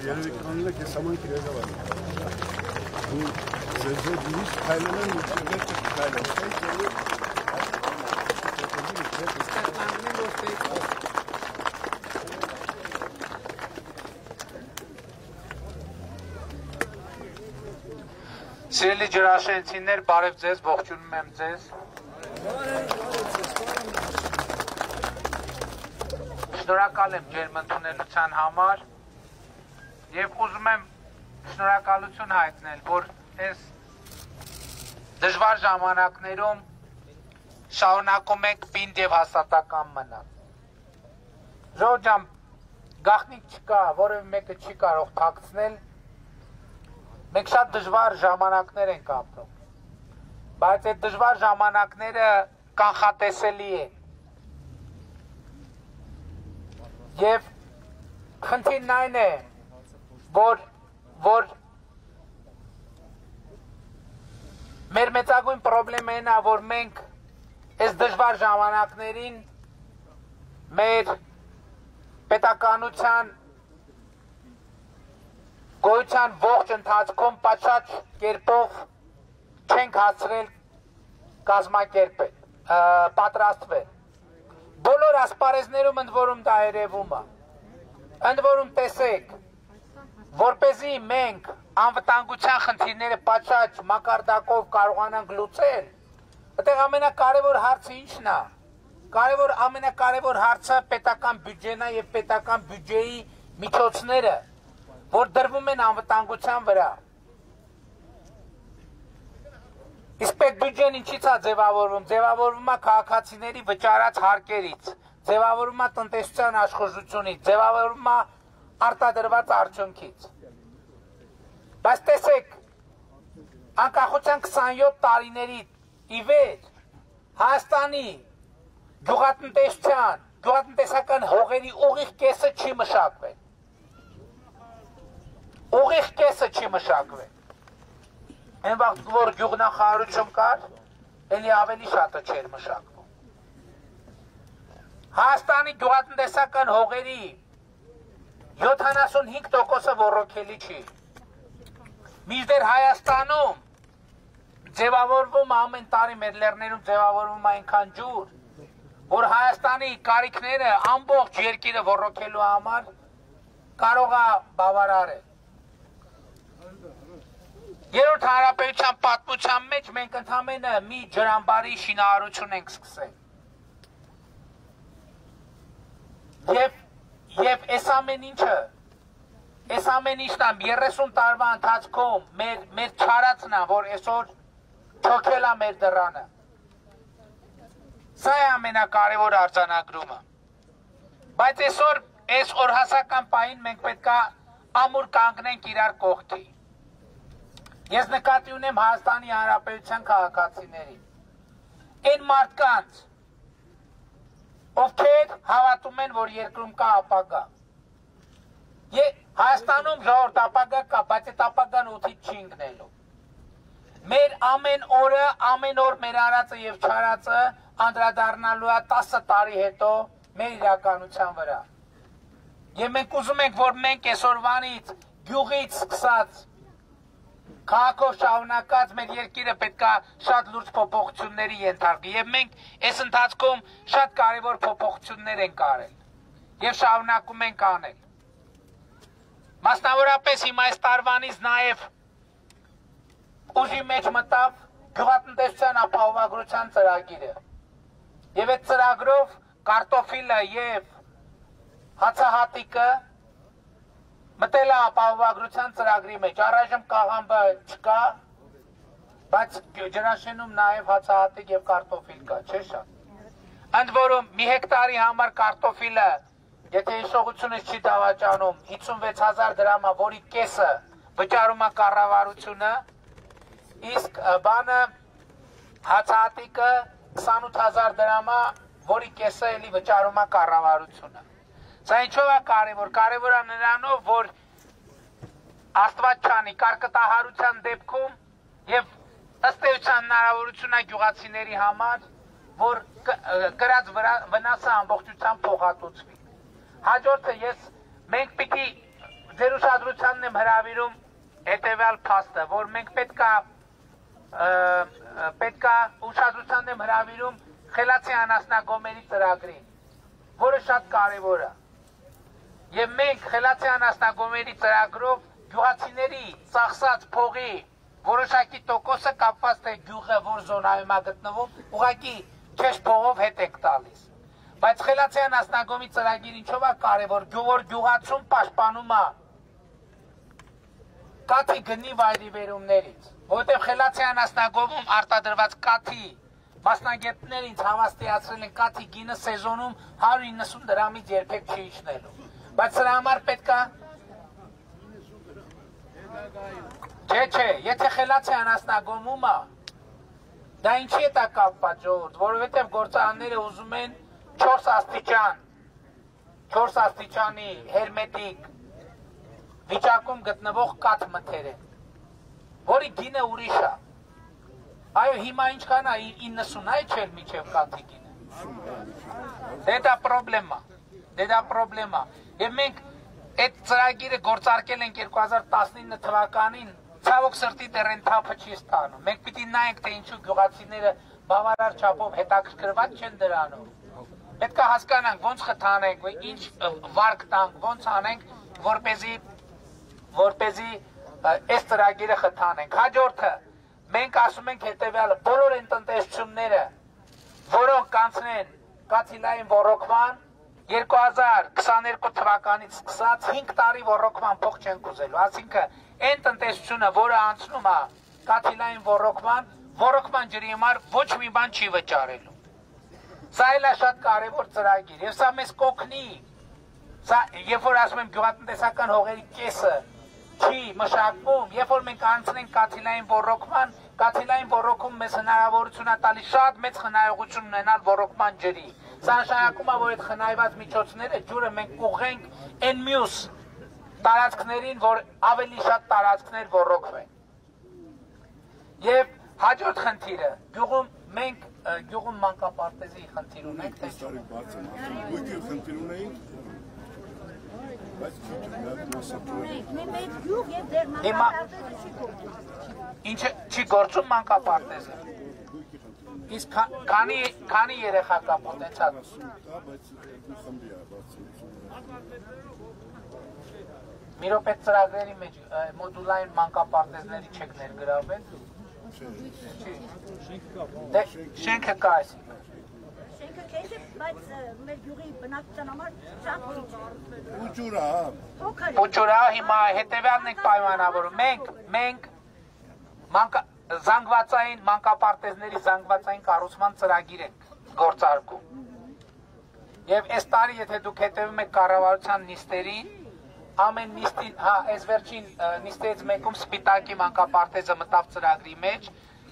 Yarı ki saman kireza var. Bu sözde giriş kaynanan yükselmek kaynanan. Սիրելի ջրաշենցիներ, բարև ձեզ, ողջունում եմ ձեզ։ Շնորհակալ եմ ջերմ ընդունելության համար եւ ուզում եմ շնորհակալություն հայտնել, որ այս դժվար ժամանակներում շարունակում եք պինդ եւ հաստատակամ մնալ։ Ժողովուրդ, գաղտնիք չկա, որևէ մեկը չի կարող թաքցնել։ Մենք շատ դժվար ժամանակներ ենք ապրում, բայց այդ դժվար ժամանակները կանխատեսելի են։ Եվ խնդիրն այն է, որ մեր մեծագույն պրոբլեմն է, որ մենք այս դժվար ժամանակներին մեր պետականության գոյության ողջ ընթացքում պատշաճ կերպով չենք հասցրել կազմակերպել, պատրաստվել։ Բոլոր ասպարեզներում ընդ որում դա երևում է։ Ընդ որում տեսեք, որպեսզի մենք անվտանգության խնդիրները պատշաճ մակարդակով կարողանանք լուծել, այդտեղ ամենակարևոր հարցը ի՞նչն է։ Ամենակարևոր հարցը պետական բյուջեն է եւ պետական բյուջեի միջոցները, որ դրվում են անվտանգության վրա։ Իսկ պետբյուջեն ինչից է ձևավորվում։ Ձևավորվում է քաղաքացիների վճարած հարկերից, ձևավորվում է տնտեսության աշխուժությունից, ձևավորվում է արտադրված արդյունքից։ Բայց տեսեք, անկախության 27 տարիների ի վեր Հայաստանի գյուղատնտեսական հողերի ուղիղ կեսը չի մշակվել։ Ուղիղ կեսը չի մշակվել։ Այն վաղ որ գյուղնախարարություն կար, էլի ավելի շատը չէր մշակվում։ Հայաստանի գյուղատնտեսական հողերի 75%-ը ոռոգելի չի։ Մինչդեռ Հայաստանում ձևավորվում ամեն տարի մեր լեռներում ձևավորվում այնքան ջուր, որ Հայաստանի կարիքները ամբողջ երկիրը ոռոգելու համար կարող է բավարարել։ Երրորդ հանրապետության պատմության մեջ մենք ընդամենը մի ջրամբարի շինարարություն ենք սկսել։ Եվ այս ամեն ինչն է 30 տարվա ընթացքում մեր չարածն է, որ այսօր չոքել է մեր դռանը։ Սա է ամենակարևոր արձանագրումը։ Բայց այսօր այս օրհասական պահին մենք պետք է ամուր կանգնենք իրար կողքի։ Ես նկատի ունեմ Հայաստանի Հանրապետության քաղաքացիներին։ Այն մարդկանց, ովքեր հավատում են, որ երկրում կա ապագա։ Հայաստանում ժողովուրդ ապագա կա, բայց այդ ապագան օդից չի ընկնելու։ Մեր ամեն օր մեր արածը եւ չարածը անդրադառնալու է 10 տարի հետո մեր իրականության վրա։ Եվ մենք ուզում ենք, որ մենք այսօրվանից գյուղից սկսած քաղաքով շարունակած մեր երկիրը պետք է շատ լուրջ փոփոխությունների ենթարկվի եւ մենք այս ընթացքում շատ կարեւոր փոփոխություններ ենք արել եւ շարունակում ենք անել։ Մասնավորապես հիմա այս տարվանից նաեւ ուժի մեջ մտավ գյուղատնտեսության ապահովագրության ծրագիրը։ Եվ այդ ծրագրով կարտոֆիլը եւ հացահատիկը մտել է ապահովագրության ծրագրի մեջ։ Առայժմ կաղամբը չկա, բայց ջրաշենում նաեւ հացահատիկ եւ կարտոֆիլ կա, չէ՞ շատ։ Ընդ որում մի հեկտարի համար կարտոֆիլը, եթե հիշողությունս չի դավաճանում, 56000 դրամ է, որի կեսը վճարում է կառավարությունը, իսկ բանը հացահատիկը 28000 դրամ է, որի կեսը էլի վճարում է կառավարությունը։ Սա ինչով է կարևոր։ Կարևոր է նրանով, որ Աստված չանի կարկտահարության դեպքում եւ ըստ էության հնարավորություն է գյուղացիների համար, որ կրած վնասը ամբողջությամբ փոխհատուցվի։ Հաջորդը մենք պիտի ձեր ուշադրությանն եմ հրավիրում հետեւյալ փաստը, որ մենք պետք է ուշադրությանն եմ հրավիրում խելացի անասնագոմերի ծրագրին, որը շատ կարևոր է։ Եվ մենք խելացի անասնագոմերի ծրագրով գյուղացիների ծախսած փողի որոշակի տոկոսը կապված թե գյուղը որ զոնայում է գտնվում, ուղղակի քեշ փողով հետ եք տալիս։ Բայց խելացի անասնագոմի ծրագիր ինչով է կարևոր, որ գյուղացուն պաշտպանում է կաթի գնի վայրիվերումներից, որովհետև խելացի անասնագոմում արտադրված կաթի մասնագետները ինձ հավաստիացրել են կաթի գինը սեզոնում 190 դրամից երբեք չի իջնելու։ Բայց սրա համար պետք է Չէ, եթե խելացի անասնագոմում է, դա ինչի է կապված ժողովուրդ, որովհետև գործարանները ուզում են 4 աստիճանի հերմետիկ վիճակում գտնվող կաթ մթերեն, որի գինը ուրիշ է։ Այո, հիմա ինչքան է 90 է չէր միջև կաթի գինը։ Դե դա պրոբլեմ է։ Եվ մենք այդ ծրագիրը գործարկել ենք 2019 թվականին, ցավոք սրտի դեռ այն թափը չի ստանում։ Մենք պիտի նայենք, թե ինչու գյուղացիները բավարար չափով հետաքրքրված չեն դրանով։ Պետք է հասկանանք ոնց խթանենք, ինչ վարկ տանք, ոնց անենք, որպեսզի այս ծրագիրը խթանենք։ Հաջորդը մենք ասում ենք հետևյալը, բոլոր այն տնտեսությունները, որոնք կանցնեն կաթիլային ոռոգման 2022 թվականից սկսած 5 տարի ոռոգման փող չեն կուզելու, այսինքն այն տնտեսությունը, որը անցնում է կաթիլային ոռոգման ջրի համար ոչ մի բան չի վճարելու։ Սա էլ է շատ կարևոր ծրագիր, եւ սա մեզ կօգնի։ Սա երբ որ ասում եմ գյուղատնտեսական հողերի կեսը չի մշակվում, երբ որ մենք անցնենք կաթիլային ոռոգում մեզ հնարավորություն է տալիս շատ մեծ խնայողություն ունենալ ոռոգման ջրի։ Սա նշանակում է, որ այդ խնայված միջոցները ջուրը մենք կուղենք այն մյուս տարածքներին, որ ավելի շատ տարածքներ ոռոգվեն։ Եվ հաջորդ խնդիրը, գյուղում մանկապարտեզի խնդիր ունենք, թե չէ։ Գույքի խնդիր ունենք, բայց Մենք գյուղ եւ դեր մանկապարտեզը չի գործում։ Ինչը չի գործում մանկապարտեզը։ Իսկ քանի երեխա կա պոտենցիալ։ Մի րոպե ծրագրերի մեջ մոդուլային մանկապարտեզների չեք ներգրավել։ Դե շենքը կա այսինքն։ Շենքը քեզ է, բայց մեր գյուղի բնակչության համար շատ քիչ է։ Ուջուրա։ Ուջուրա հիմա հետևյալն ենք պայմանավորում։ Մենք զանգվածային մանկապարտեզների զանգվածային կառուցման ծրագիր ենք գործարկում։ Եվ այս տարի, եթե դուք հետևում եք կառավարության նիստերին, ամեն նիստին, այս վերջին նիստերից մեկում Սպիտակի մանկապարտեզը մտավ ծրագրի մեջ,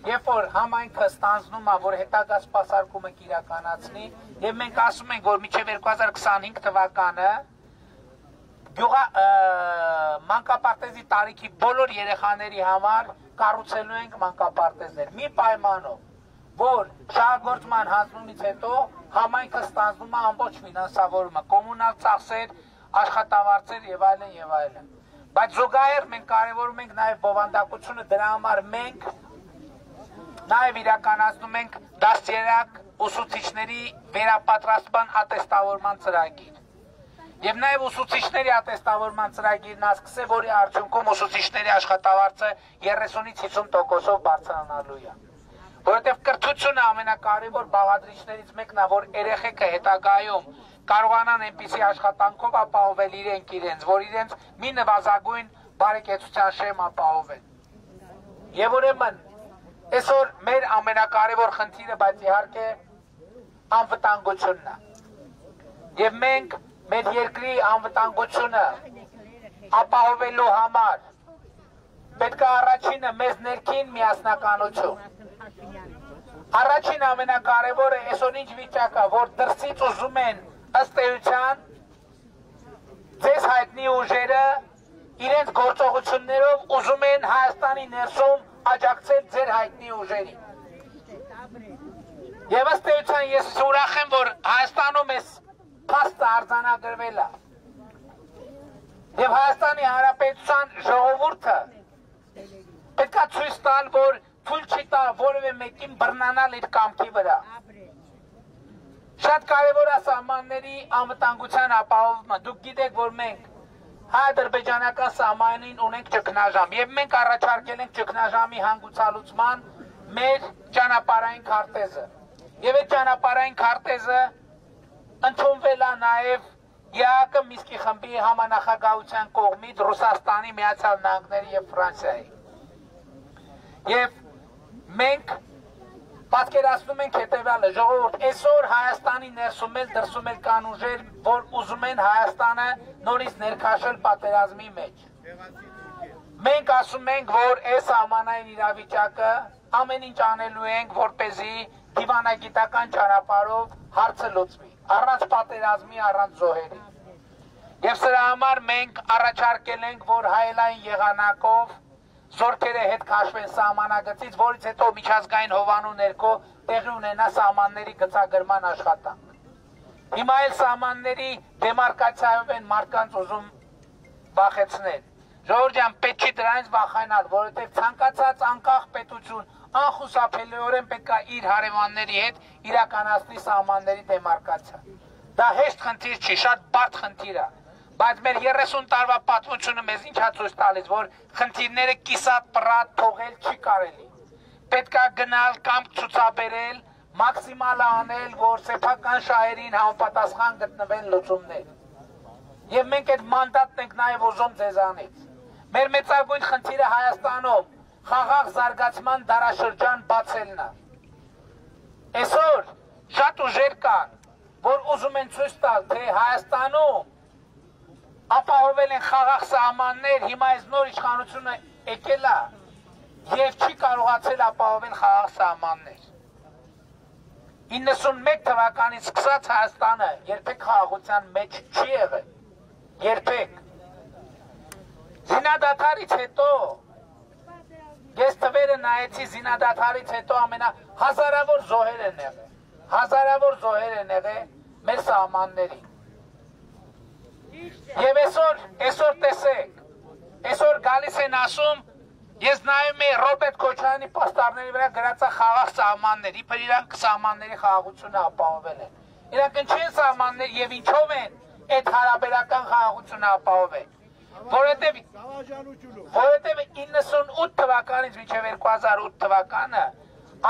երբ որ համայնքը ստանձնում է, որ հետագա սպասարկումը կիրականացնի, եւ մենք ասում ենք, որ մինչեւ 2025 թվականը մանկապարտեզի տարիքի բոլոր երեխաների համար կառուցելու ենք մանկապարտեզներ։ Մի պայմանով, որ շահագործման հանձնումից հետո համայնքը ստանձնում է ամբողջ ֆինանսավորումը, կոմունալ ծախսեր, աշխատավարձեր եւ այլն։ Բայց զուգահեռ մենք կարևորում ենք նաեւ բովանդակությունը, դրա համար մենք նաեւ իրականացնում ենք դաստիարակ ուսուցիչների վերապատրաստման ատեստավորման ծրագիր։ Եվ նաև ուսուցիչների ատեստավորման ծրագիրն ասկսե, որի արդյունքում ուսուցիչների աշխատավարձը 30-ից 50%-ով բարձրանալու է։ Որովհետև կրթությունը ամենակարևոր բաղադրիչներից մեկն է, որ երեխեքը հետագայում կարողանան այնպիսի աշխատանքով ապահովել իրենց, որ իրենց մի նվազագույն բարեկեցության շեմ ապահովեն։ Եվ ուրեմն այսօր մեր ամենակարևոր խնդիրը, բայց իհարկե անվտանգությունն է։ Եվ մենք մեր երկրի անվտանգությունը ապահովելու համար պետք է առաջինը մեզ ներքին միասնականություն։ Առաջին ամենակարևորը այսօր ինչ վիճակա, որ դրսից ուզում են ըստ էության ձեզ հայտնի ուժերը իրենց գործողություններով ուզում են Հայաստանի ներսում աջակցել ձեր հայտնի ուժերին։ Եվ ըստ էության ես ուրախ եմ, որ Հայաստանում այս փաստը արձանագրվել է։ Եվ Հայաստանի Հանրապետության ժողովուրդը պետք է ցույց տալ, որ թույլ չի տա որևէ մեկին բռնանալ իր կամքի վրա։ Շատ կարևոր է սահմանների անվտանգության ապահովումը։ Դուք գիտեք, որ մենք հայ-ադրբեջանական սահմանին ունենք ճգնաժամ, եւ մենք առաջարկել ենք ճգնաժամի հանգուցալուծման մեր ճանապարհային քարտեզը։ Եվ այդ ճանապարհային քարտեզը ընդունվել է նաեւ ԵԱՀԿ Միսկի խմբի համանախագահության կողմից Ռուսաստանի, Միացյալ Նահանգների եւ Ֆրանսիայի։ Եվ մենք պատկերացնում ենք հետևյալը, ժողովուրդ, այսօր Հայաստանի ներսում էլ դրսում էլ կան ուժեր, որ ուզում են Հայաստանը նորից ներքաշել պատերազմի մեջ։ Մենք ասում ենք, որ այս սահմանային իրավիճակը ամեն ինչ անելու ենք, որպեսզի դիվանագիտական ճանապարհով հարցը լուծվի, առանց պատերազմի, առանց զոհերի։ Եվ սրա համար մենք առաջարկել ենք, որ հայելային եղանակով զորքերը հետ քաշվեն սահմանագծից, որից հետո միջազգային հովանու ներքո տեղի ունենա սահմանների գծագրման աշխատանք։ Հիմա էլ սահմանների դեմարկացիայով են մարդկանց ուզում վախեցնել։ Ժողովուրդ ջան, պետք չի դրանից վախենալ, որովհետև ցանկացած անկախ պետություն անխուսափելիորեն պետք է իր հարևանների հետ իրականացնի սահմանների դեմարկացիա։ Դա հեշտ խնդիր չի, շատ բարդ խնդիր է։ Բայց մեր 30 տարվա պատմությունը մեզ ինչ է ցույց տալիս, որ խնդիրները կիսատ պռատ թողել չի կարելի։ Պետք է գնալ կամ ցուցաբերել, մաքսիմալ անել, որ սեփական շահերին համապատասխան գտնվեն լուծումներ։ Եվ մենք այդ մանդատն ենք նաև ուզում ձեզանից։ Մեր մեծագույն խնդիրը Հայաստանում խաղաղ զարգացման դարաշրջան բացելն է։ Այսօր շատ ուժեր կան, որ ուզում են ցույց տալ, թե Հայաստանում ապահովել են խաղաղ սահմաններ, հիմա այս նոր իշխանությունը եկել է եւ չի կարողացել ապահովել խաղաղ սահմաններ։ 91 թվականից սկսած Հայաստանը երբեք խաղաղության մեջ չի եղել։ Երբեք։ Զինադադարից հետո ես թվերը նայեցի, զինադադարից հետո հազարավոր զոհեր են եղել։ Հազարավոր զոհեր են եղել մեր սահմաններին։ Եվ այսօր տեսեք, այսօր գալիս են ասում, ես նայում եմ Ռոբերտ Քոչարյանի պաստառների վրա գրած է խաղաղ սահմաններ, իբր իրանք սահմանների խաղաղությունը ապահովել են։ Իրանք ինչ են սահմաններ եւ ինչով են այդ հարաբերական խաղաղությունը ապահովել։ Որովհետեւ 98 թվականից մինչև 2008 թվականը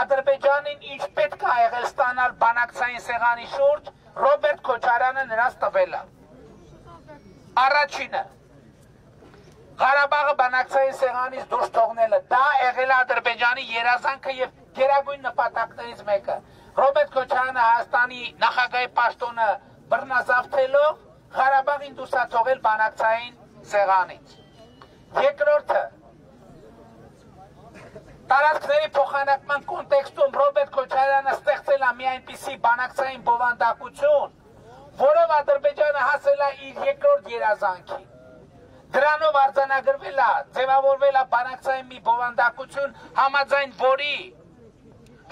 Ադրբեջանին ինչ պետք է եղել ստանալ բանակցային սեղանի շուրջ, Ռոբերտ Քոչարյանը նրանց տվել է։ Առաջինը Ղարաբաղը բանակցային սեղանից դուրս թողնելը, դա եղել է Ադրբեջանի երազանքը եւ գերագույն նպատակներից մեկը։ Ռոբերտ Քոչարյանը Հայաստանի նախագահի պաշտոնը բռնազավթելով Ղարաբաղին դուրս է թողել բանակցային սեղանից։ Երկրորդը տարածքների փոխանակման կոնտեքստում Ռոբերտ Քոչարյանը ստեղծել է մի այնպիսի բանակցային բովանդակություն, որով Ադրբեջանը հասել է իր երկրորդ երազանքին։ Դրանով արձանագրվել է, ձևավորվել է բանակցային մի բովանդակություն, համաձայն որի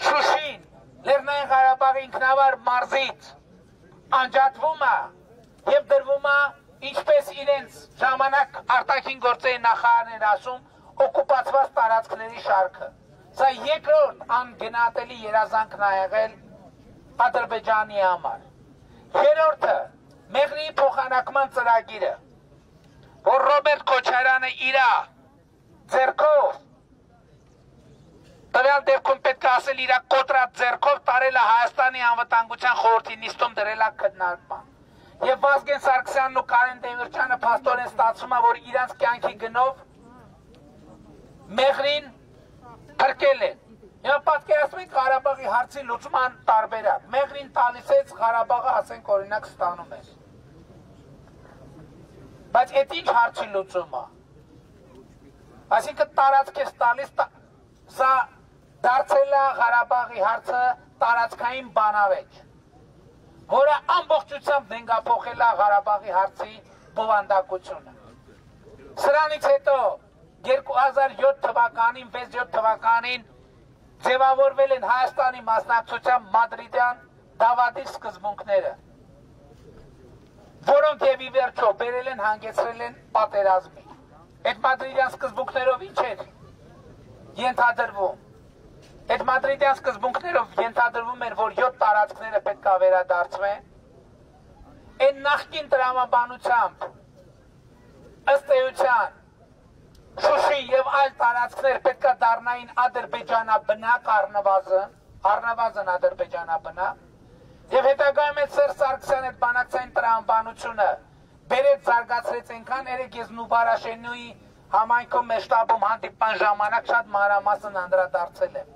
Շուշին, Լեռնային Ղարաբաղի ինքնավար մարզից անջատվում է եւ դրվում է, ինչպես իրենց ժամանակ արտաքին գործերի նախարարն էր ասում, օկուպացված տարածքների շարքը։ Սա երկրորդ անգնահատելի երազանքն է եղել Ադրբեջանի համար։ Երրորդը Մեղրիի փոխանակման ծրագիրը, որ Ռոբերտ Քոչարյանը իր ձեռքով, տվյալ դեպքում պետք է ասել իր կոտրած ձեռքով տարել է Հայաստանի անվտանգության խորհրդի նիստում դրել է քննարկման։ Եվ Վազգեն Սարգսյանն ու Կարեն Դեմիրճյանը փաստորեն ստացվում է, որ իրանց կյանքի գնով Մեղրին փրկել են։ Եվ պատկերացնում եք Ղարաբաղի հարցի լուծման տարբերակ։ Մեղրին տալիս է, Ղարաբաղը ասենք օրինակ ստանում է։ Բայց այդ ինչ հարցի լուծում է։ Այսինքն տարածք է տալիս, սա դարձել է Ղարաբաղի հարցը տարածքային բանավեճ, որը ամբողջությամբ նենգափոխել է Ղարաբաղի հարցի բովանդակությունը։ Սրանից հետո 2007 թվականին, 6-7 թվականին ձևավորվել են Հայաստանի մասնակցությամբ Մադրիդյան դավադի սկզբունքները, որոնք եւ ի վերջո բերել են հանգեցրել են պատերազմի։ Այդ Մադրիդյան սկզբունքներով ինչ էր ենթադրվում։ Այդ Մադրիդյան սկզբունքներով ենթադրվում էր, որ 7 տարածքները պետք է վերադարձվեն։ Այն նախկին տրամաբանությամբ ըստ էության Շուշի եւ այլ տարածքներ պետք է դառնային ադրբեջանաբնակ առնվազն ադրբեջանաբնակ եւ հետագայում այդ Սերժ Սարգսյանը այդ բանակցային տրամաբանությունը բերեց զարգացրեց այնքան երեք ես Նուբարաշենուի համայնքում մեր շտաբում հանդիպման ժամանակ շատ մանրամասն անդրադարձել եմ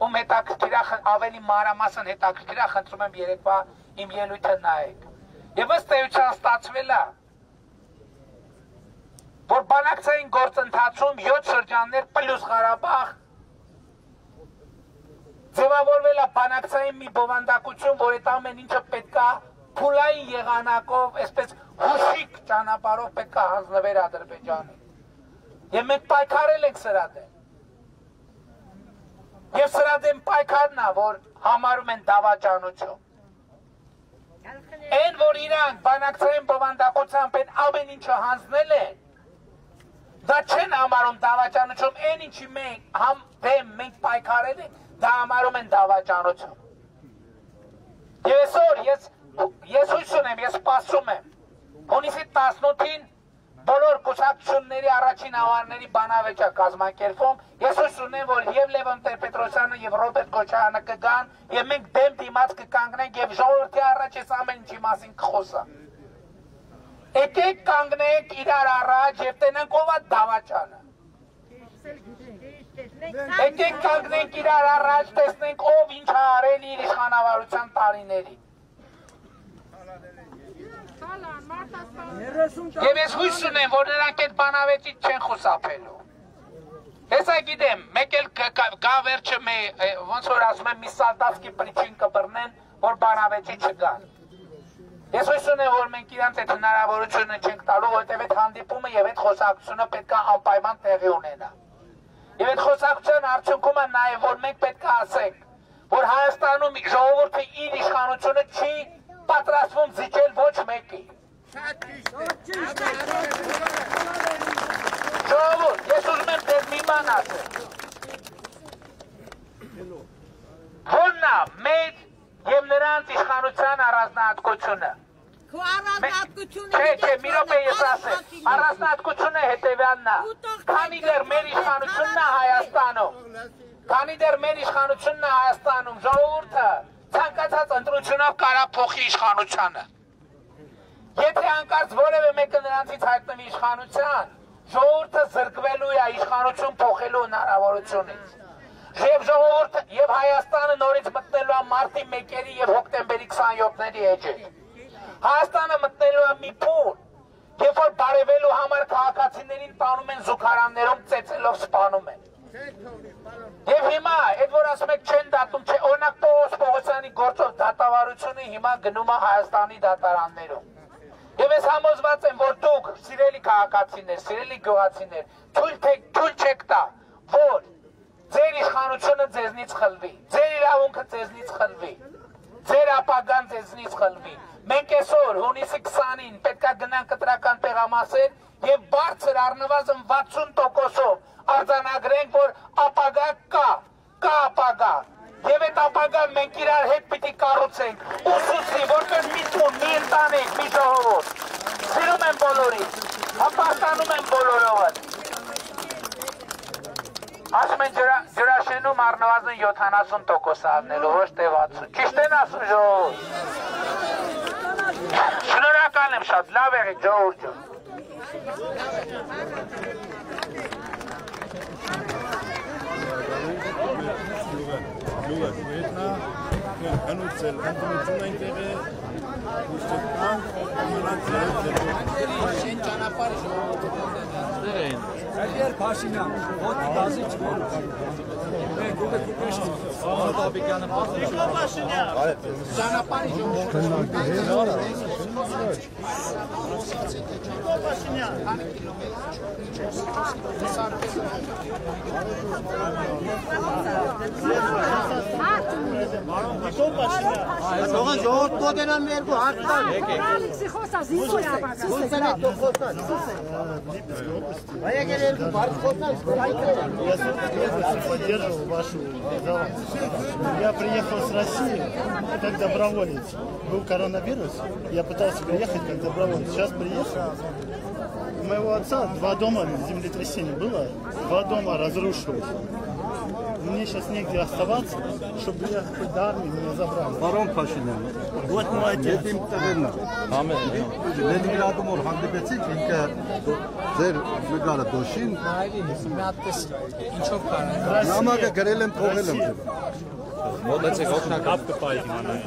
ում հետաքրքիր ավելի մանրամասն հետաքրքիր խնդրում եմ երեկվա իմ ելույթը նայեք եւ ըստ էության ստացվել է որ բանակցային գործընթացում 7 շրջաններ պլյուս Ղարաբաղ ձևավորվել է բանակցային մի բովանդակություն, որ այդ ամեն ինչը պետք է փուլային եղանակով, այսպես հուշիկ ճանապարհով պետք է հանձնվեր Ադրբեջանին։ Եվ մենք պայքարել ենք սրա դեմ։ Եվ սրա դեմ պայքարն է, որ համարում են դավաճանություն։ Այն, որ իրանք բանակցային բովանդակությամբ են ամեն ինչը հանձնել են, դա չեն համարում դավաճանություն, այն ինչի մենք պայքարել ենք, դա համարում են դավաճանություն։ Եվ այսօր ես հույս ունեմ, ես սպասում եմ, հունիսի 18-ին բոլոր կուսակցությունների առաջին ավարների բանավեճ է կազմակերպվում, ես հույս ունեմ, որ եւ Լևոն Տեր-Պետրոսյանը եւ Ռոբերտ Քոչարյանը կգան եւ մենք դեմ դիմաց կկանգնենք եւ ժողովրդի առաջ այս ամեն ինչի մասին կխոսանք։ Եկեք կանգնենք իրար առաջ եւ տենանք ով է դավաճանը։ Եկեք կանգնենք իրար առաջ, տեսնենք ով ինչ է արել իր իշխանավարության տարիներին։ Եվ ես հույս ունեմ, որ նրանք այդ բանավեճից չեն խուսափելու։ Հեսա գիտեմ, մեկ էլ գա վերջը ոնց որ ասում եմ մի սալդատսկի պրիչին կբռնեն, որ բանավեճի չգան։ Ես հույս ունեմ, որ մենք իրանց այդ հնարավորությունը չենք տալու, որտեղ այդ հանդիպումը եւ այդ խոսակցությունը պետք է անպայման տեղի ունենա։ Եվ այդ խոսակցության արդյունքում է նաեւ, որ մենք պետք է ասենք, որ Հայաստանում ժողովուրդը իր իշխանությունը չի պատրաստվում զիջել ոչ մեկի։ Ժողովուրդ, ես ուզում եմ դες մի բան ասել։ Որն է մեր եւ նրանց իշխանության առանձնահատկությունը։ Քո առանձնահատկությունը Չէ, մի րոպե ես ասեմ։ Առանձնահատկությունը հետևյալն է։ Քանի դեռ մեր իշխանությունն է Հայաստանում, ժողովուրդը ցանկացած ընտրությունով կարա փոխի իշխանությանը։ Եթե հանկարծ որևէ մեկը նրանցից հայտնվի իշխանության, ժողովուրդը զրկվելու է իշխանություն փոխելու հնարավորությունից։ Եվ ժողովուրդը եւ Հայաստանը նորից մտնելու է մարտի 1-երի եւ հոկտեմբերի 27-ների էջեր։ Հայաստանը մտնելու է մի փուլ, երբ որ բարևելու համար քաղաքացիներին տանում են զուգարաններում ծեծելով սպանում են։ Եվ հիմա, այդ որ ասում եք չեն դատում, չէ, օրինակ Պողոս Պողոսյանի գործով դատավարությունը հիմա գնում է Հայաստանի դատարաններում։ Եվ ես համոզված եմ, որ դուք, սիրելի քաղաքացիներ, սիրելի գյուղացիներ, թույլ չեք տա, որ ձեր իշխանությունը ձեզնից խլվի, ձեր իրավունքը ձեզնից խլվի, ձեր ապագան ձեզնից խլվի։ Մենք այսօր հունիսի 20-ին պետք է գնանք կտրական տեղամասեր եւ բարձր առնվազն 60%-ով արձանագրենք, որ ապագա կա ապագա։ Եվ այդ ապագան մենք իրար հետ պիտի կառուցենք, ուսուցի, որպես մի տուն, մի ընտանիք, մի ժողովուրդ։ Սիրում եմ բոլորին, հպարտանում եմ բոլորովը։ Ասում են ջրաշենում առնվազն 70% առնելու, ոչ թե 60%։ Ճիշտ են ասում ժողովուրդ։ Շնորհակալ եմ շատ, լավ եղեք ժողովուրդ ջան։ Հանուցել, հանդիպություն այնտեղ է, ուստեկան, Շեն ճանապարհը ժողովուրդը էին։ Այդեր Փաշինյան, ոդի բազի չկան։ Մենք դուք քուշտ, Աբիկյանը Փաշինյան։ ճանապարհը ժողովուրդը Doğan yoğurt kodenan mergu haktan. Aya gelir var kosan. Я поддерживал вашу галактику. Я приехал с России как доброволец. Был коронавирус, я пытался приехать как доброволец. Сейчас приехал. У моего отца 2 дома землетрясения было, 2 дома разрушилось. Мне сейчас негде оставаться, чтобы я хоть до армии меня забрали. Барон Փաշինյան։ Вот мой отец. Եթիմ տղերն է։ Ամեն։ Լենինգրադում որ հանդիպեցինք, ինքը ձեր նկարը դոշին։ ինչով կարող Նամակը գրել եմ, թողել եմ։ Մոտեցեք օգնական կապկպայի իմանայի։